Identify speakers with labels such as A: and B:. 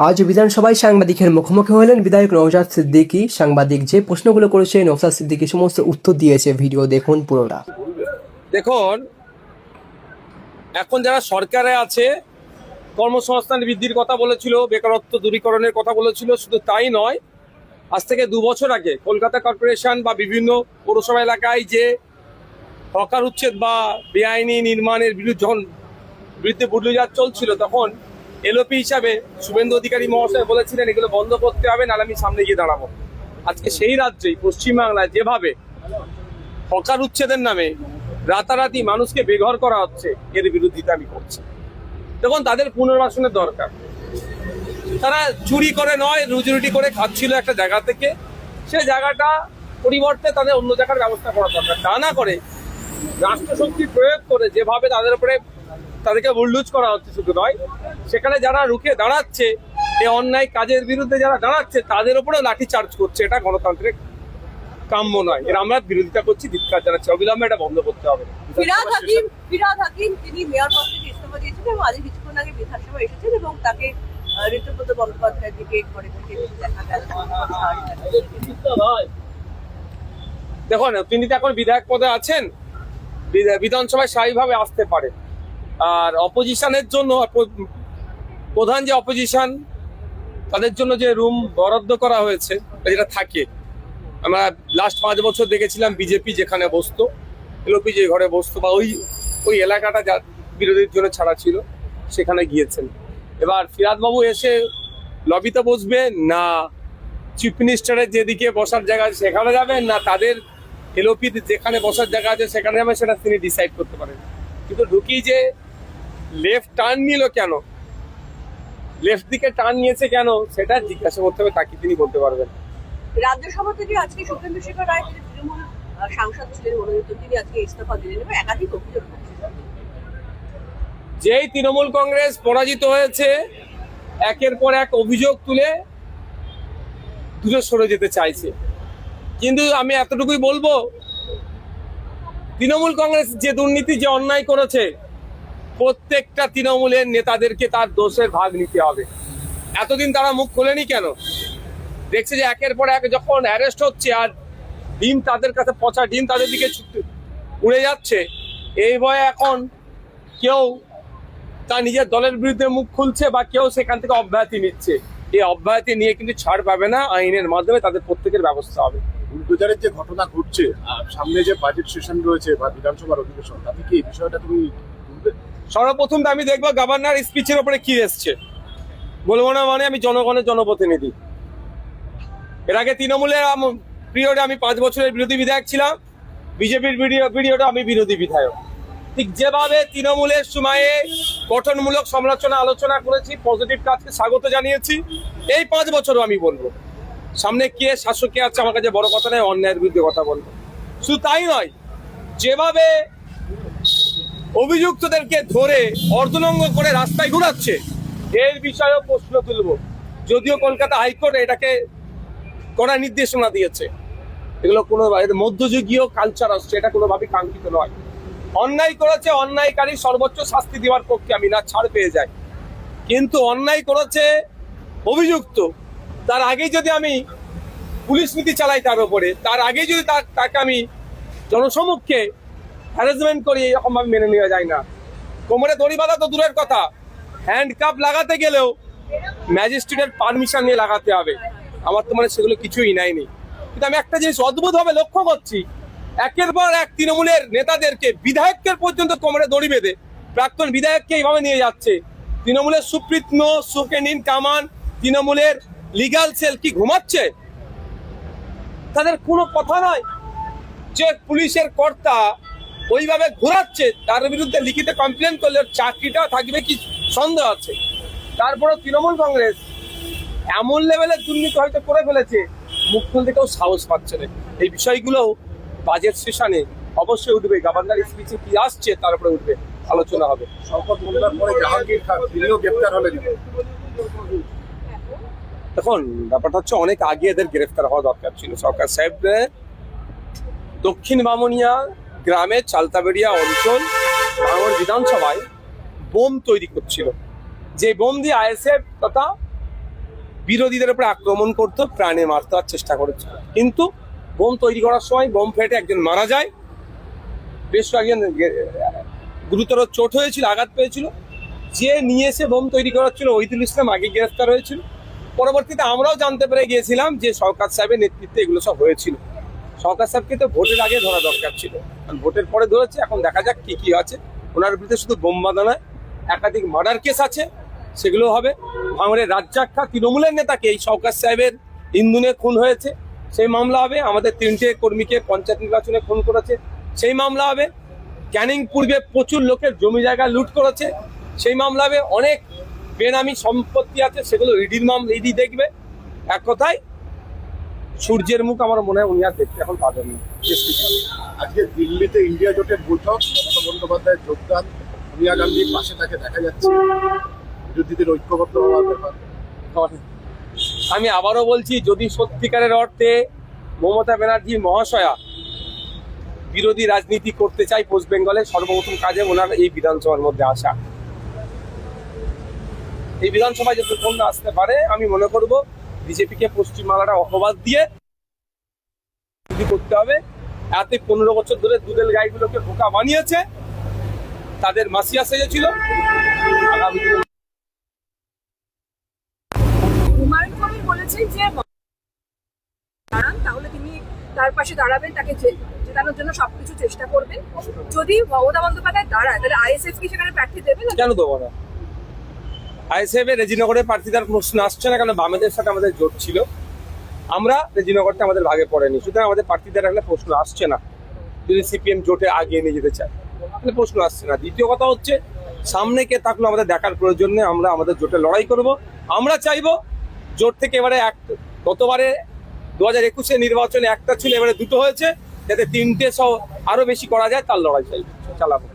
A: আজ বিধানসভায় সাংবাদিকের মুখোমুখি হলেন বিধায়ক নওশাদ সিদ্দিকী। সাংবাদিক যে প্রশ্নগুলো করেছে নওশাদ সিদ্দিকী সমস্ত উত্তর দিয়েছে। ভিডিও দেখুন পুরোটা।
B: দেখুন, এখন যারা সরকারে আছে কর্মসংস্থান বৃদ্ধির কথা বলেছিল, বেকারত্ব দূরীকরণের কথা বলেছিল, শুধু তাই নয়, আজ থেকে 2 বছর আগে কলকাতা কর্পোরেশন বা বিভিন্ন পৌরসভা এলাকায় যে হকার উচ্ছেদ বা বেআইনি নির্মাণের বিরুদ্ধে বুলডোজার চলছিল, তখন এলওপি হিসাবে শুভেন্দু অধিকারী মহাশয় বলেছিলেন এগুলো বন্ধ করতে হবে, নাহলে আমি সামনে গিয়ে দাঁড়াবো। আজকে সেই রাজ্যেই পশ্চিমবাংলায় যেভাবে হকার উচ্ছেদের নামে রাতারাতি মানুষকে বেঘর করা হচ্ছে, এর বিরোধিতা আমি করছি। দেখুন, তাদের পুনর্বাসনের দরকার। তারা চুরি করে নয়, রুজি করে খাচ্ছিল একটা জায়গা থেকে, সেই জায়গাটা পরিবর্তে তাদের অন্য জায়গার ব্যবস্থা করা দরকার। তা না করে রাষ্ট্রশক্তি প্রয়োগ করে যেভাবে তাদের উপরে তাদেরকে বুলডোজ করা হচ্ছে, শুধু নয়, সেখানে যারা রুখে দাঁড়াচ্ছে, এই অন্যায় কাজের বিরুদ্ধে যারা দাঁড়াচ্ছে তাদের উপরেও লাঠি চার্জ করছে। এটা গণতান্ত্রিক কাম্য নয়, এর আমরা বিরোধিতা করছি, ধিক্কার জানাচ্ছি। অবিলম্বে এটা বন্ধ করতে হবে।
C: ফিরহাদ হাকিম তিনি মেয়র পদ থেকে ইস্তফা দিয়েছেন এবং আজ কিছুক্ষণ আগে বিধানসভায় এসেছেন এবং তাকে ঋতুব্রত বন্দ্যোপাধ্যায়ের দিকে ঘরে থেকে দেখা গেল।
B: দেখুন, তিনি তো এখন বিধায়ক পদে আছেন, বিধানসভায় স্বাভাবিকভাবে আসতে পারে। আর অপোজিশনের জন্য প্রধান যে অপোজিশন, তাদের জন্য যে রুম বরাদ্দ করা হয়েছে, যেটা থাকে, আমরা লাস্ট 5 বছর দেখেছিলাম বিজেপি যেখানে বসতো, এলওপি যে ঘরে বসতো, বা ওই এলাকাটা যা বিরোধীর জন্য ছাড়া ছিল, সেখানে গিয়েছেন। এবার ফিরহাদ বাবু এসে লবিতে বসবে না, চিফ মিনিস্টারের যেদিকে বসার জায়গা আছে সেখানে যাবেন, না তাদের এলওপি যেখানে বসার জায়গা আছে সেখানে যাবেন, সেটা তিনি ডিসাইড করতে পারেন। কিন্তু ঢুকি যে লেফট টার্ন নিল কেন, লেফট দিকে টার্ন নিয়েছে কেন, সেটা জিজ্ঞাসা করতে হবে, তাকে তিনি বলতে পারবেন।
C: রাজ্যসভা থেকে আজকে সুখেন্দু শেখর রায়, তিনি তৃণমূল সাংসদ ছিলেন মনোনীত, তিনি আজকে ইস্তফা দিলেন এবং একাধিক অভিযোগ করছেন।
B: যেই তৃণমূল কংগ্রেস পরাজিত হয়েছে, একের পর এক অভিযোগ তুলে দূরে সরে যেতে চাইছে। কিন্তু আমি এতটুকুই বলবো, তৃণমূল কংগ্রেস যে দুর্নীতি, যে অন্যায় করেছে, প্রত্যেকটা তৃণমূলের নেতাদেরকে তার দোষের ভাগ নিতে হবে। এতদিন তারা মুখ খোলেনি কেন? দেখছে যে একের পর এক যখন অ্যারেস্ট হচ্ছে আর ডিম তাদের কাছে, পচা ডিম তাদের দিকে উড়ে যাচ্ছে, এই ভয়ে এখন কেউ তার নিজের দলের বিরুদ্ধে মুখ খুলছে বা কেউ সেখান থেকে অব্যাহতি নিচ্ছে। এই অব্যাহতি নিয়ে কিন্তু ছাড় পাবে না, আইনের মাধ্যমে তাদের প্রত্যেকের ব্যবস্থা হবে।
D: বুলডোজারের যে ঘটনা ঘটছে, সামনে যে বাজেট সেশন রয়েছে বা বিধানসভার অধিবেশন, তাতে কি এই বিষয়টা তুমি
B: সর্বপ্রথম আমি দেখবো গভর্নর স্পিচের উপরে কি এসছে। বলবো না মানে আমি জনগণের জনপ্রতিনিধি। এর আগে তৃণমূলের পিরিয়ডে আমি 5 বছরের বিরোধী বিধায়ক ছিলাম, বিজেপির পিরিয়ডে আমি বিরোধী বিধায়ক। ঠিক যেভাবে তৃণমূলের সময়ে গঠনমূলক সমালোচনা আলোচনা করেছি, পজিটিভ কাজকে স্বাগত জানিয়েছি, এই 5 বছরও আমি বলবো। সামনে কে শাসক কে আছে আমার কাছে বড় কথা নয়, অন্যায়ের বিরুদ্ধে কথা বলবো। শুধু তাই নয়, যেভাবে অভিযুক্তদেরকে ধরে অর্ধনঙ্গ করে রাস্তায় ঘুরাচ্ছে, এর বিষয়েও প্রশ্ন তুলব। যদিও কলকাতা হাইকোর্ট এটাকে কড়া নির্দেশনা দিয়েছে, এগুলো কোনো মধ্যযুগীয় কালচার আসছে, এটা কোনোভাবেই কাঙ্ক্ষিত নয়। অন্যায় করেছে, অন্যায়কারী সর্বোচ্চ শাস্তি দেওয়ার পক্ষে আমি, না ছাড় পেয়ে যাই। কিন্তু অন্যায় করেছে অভিযুক্ত, তার আগেই যদি আমি পুলিশ নীতি চালাই তার উপরে, তার আগেই যদি তাকে আমি জনসমক্ষে হ্যারাসমেন্ট করি, এরকম ভাবে মেনে নেওয়া যায় না। কোমরে দড়ি বাঁধা তো দূরের কথা, হ্যান্ডকাপ লাগাতে গেলেও ম্যাজিস্ট্রেটের পারমিশন নিয়ে লাগাতে হবে। আমার তো সেগুলো কিছুই নেয়নি। কিন্তু আমি একটা জিনিস অদ্ভুতভাবে লক্ষ্য করছি, একের পর এক তৃণমূলের নেতাদেরকে, বিধায়কদের পর্যন্ত কোমরে দড়ি বেঁধে প্রাক্তন বিধায়ককে এইভাবে নিয়ে যাচ্ছে। তৃণমূলের সুপ্রিতন সুকেনিন কামান, তৃণমূলের লিগাল সেল কি ঘুমাচ্ছে? তাদের কোনো কথা নয় যে পুলিশের কর্তা ওইভাবে ঘোরাচ্ছে, তার বিরুদ্ধে লিখিত কমপ্লেন করলে চাকরিটা থাকবে কি সন্দেহ আছে। তারপরে তৃণমূল কংগ্রেস এমন লেভেলের দুর্নীতি হয়তো করে ফেলেছে, মুখ খুলতে কেউ সাহস পাচ্ছে না। এই বিষয়গুলো বাজেট সেশনে অবশ্যই উঠবে, গভর্নর স্পিচে কি আসছে তার উপরে উঠবে, আলোচনা হবে।
D: শপথ গ্রহণের পরে জাহাঙ্গীর খান তিনিও গ্রেপ্তার হলেন।
B: এখন ব্যাপারটা হচ্ছে, অনেক আগে এদের গ্রেফতার হওয়া দরকার ছিল। সরকার সাহেবদের দক্ষিণ বামুনিয়া গ্রামের চালতাবেড়িয়া অঞ্চল ভাঙড় বিধানসভায় বোম তৈরি করছিল, যে বোম দিয়ে আইএসএফ তথা বিরোধীদের উপরে আক্রমণ করতো, প্রাণে মারতে চেষ্টা করেছিল। কিন্তু বোম তৈরি করার সময় বোম ফেটে একজন মারা যায়, বেশ কয়েকজন গুরুতর চোট হয়েছিল, আঘাত পেয়েছিল। যে নিয়ে এসে বোম তৈরি করাচ্ছিল ওহিদুল ইসলাম আগে গ্রেফতার হয়েছিল। পরবর্তীতে আমরাও জানতে পেরে গিয়েছিলাম যে শওকত সাহেবের নেতৃত্বে এগুলো সব হয়েছিল। শওকত সাহেবকে তো ভোটের আগে ধরা দরকার ছিল, কারণ ভোটের পরে ধরেছে। এখন দেখা যাক কি কি আছে। ওনার বিরুদ্ধে শুধু বোম বাঁধানায় একাধিক মার্ডার কেস আছে, সেগুলো হবে। ভাঙড়ের রাজ্জাক খা তৃণমূলের নেতাকে এই শওকত সাহেবের ইন্ধনে খুন হয়েছে, সেই মামলা হবে। আমাদের 3টে কর্মীকে পঞ্চায়েত নির্বাচনে খুন করেছে, সেই মামলা হবে। ক্যানিং পূর্বে প্রচুর লোকের জমি জায়গা লুট করেছে, সেই মামলা হবে। অনেক বেনামি সম্পত্তি আছে, সেগুলো ইডি দেখবে। এক কথায় সূর্যের মুখ আমার মনে হয় উনি আর দেখতে এখন পাবেন না।
D: আজকে দিল্লিতে ইন্ডিয়া জোটের বৈঠক, মমতা বন্দ্যোপাধ্যায়ের যোগদান, সোনিয়া গান্ধীর পাশে তাকে দেখা যাচ্ছে, বিরোধীদের ঐক্যবদ্ধ হওয়ার ব্যাপার।
B: আমি আবারও বলছি, যদি সত্যিকারের অর্থে মমতা ব্যানার্জি মহাশয়া বিরোধী রাজনীতি করতে চাই পশ্চিম বেঙ্গলে, সর্বপ্রথম কাজে ওনার এই বিধানসভার মধ্যে আসা। এই বিধানসভায় যদি কন্যা আসতে পারে, আমি মনে করব বিজেপিকে পশ্চিমবাংলাটা অপবাদ দিয়ে করতে হবে। এতে 15 বছর ধরে দুধেল গাইগুলোকে বোকা বানিয়েছে, তাদের মাসিয়া সেজেছিল। আগামী দিনে
E: হুমায়ুন কবির বলেছেন যে দাঁড়ান, তাহলে তিনি তার পাশে দাঁড়াবেন, তাকে জেতানোর জন্য সবকিছু চেষ্টা করবেন। যদি মমতা বন্দ্যোপাধ্যায় দাঁড়ায়, তাহলে আইএসএফ কি সেখানে প্রার্থী দেবে না?
B: কেন দেবো না? আইএসএফ এর রেজিনগরে প্রার্থীদের প্রশ্ন আসছে না, কারণ বামেদের সাথে আমাদের জোট ছিল। আমরা রেজিনগরটা আমাদের ভাগে পড়েনি, সুতরাং আমাদের প্রার্থীদের রাখলে প্রশ্ন আসছে না। যদি সিপিএম জোটে আগিয়ে নিয়ে যেতে চায় তাহলে প্রশ্ন আসছে না। দ্বিতীয় কথা হচ্ছে, সামনে কে থাকলো আমাদের দেখার প্রয়োজন নেই। আমরা আমাদের জোটে লড়াই করব। আমরা চাইবো জোট থেকে এবারে গতবারে 2021 নির্বাচনে একটা ছিল, এবারে 2টো হয়েছে, যাতে 3টে সহ আরো বেশি করা যায়, তার লড়াই চালাবো।